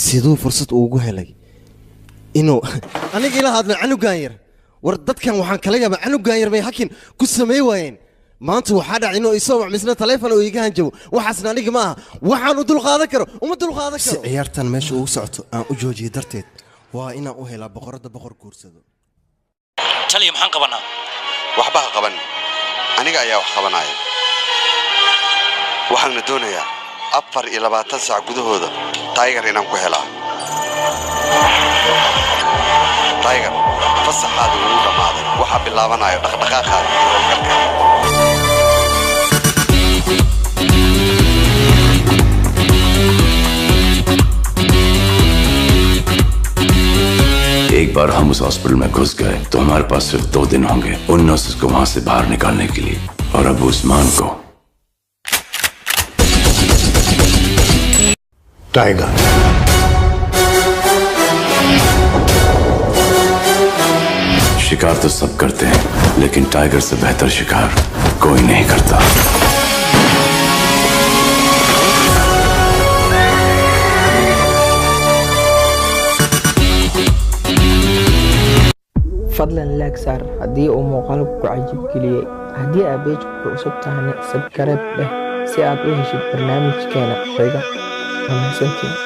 sidoo fursad ugu helay inuu aniga ila hadlo canugan yar war dadkan waxaan kala yaabaa canugan yar may hakin ku sameey waayeen maanta waxa dhacay inuu isoo macmisna telefoon oo iga hanjabo waxaasna aniga ma aha waxaan u dul qaadan karo uma dul qaadan karo ciyaartan meesha ugu socoto aan u joojiyo darteed waa inaan u helaa boqorada boqor guursado taliya maxaan qabanaa waxba ha qaban aniga ayaa wax qabanaya waxaan doonayaa 24 saac gudahooda Tiger inaan ku helaa Tiger fasaxaadu ugu dhamaaday waxa bilaabanayo dhaqdhaqaaqaada iyo hawlgalka एक बार हम उस हॉस्पिटल में घुस गए तो हमारे पास सिर्फ 2 दिन होंगे उन नर्सेस को वहां से बाहर निकालने के लिए और अब उस्मान को टाइगर शिकार तो सब करते हैं लेकिन टाइगर से बेहतर शिकार कोई नहीं करता fadlan like saar haddii uu muuqaalku ku cajib geliyay haddii aad page ku cusub tahay subscribe dheh si aad u heshid barnaamijkeena xiga. Wanaagsantiin.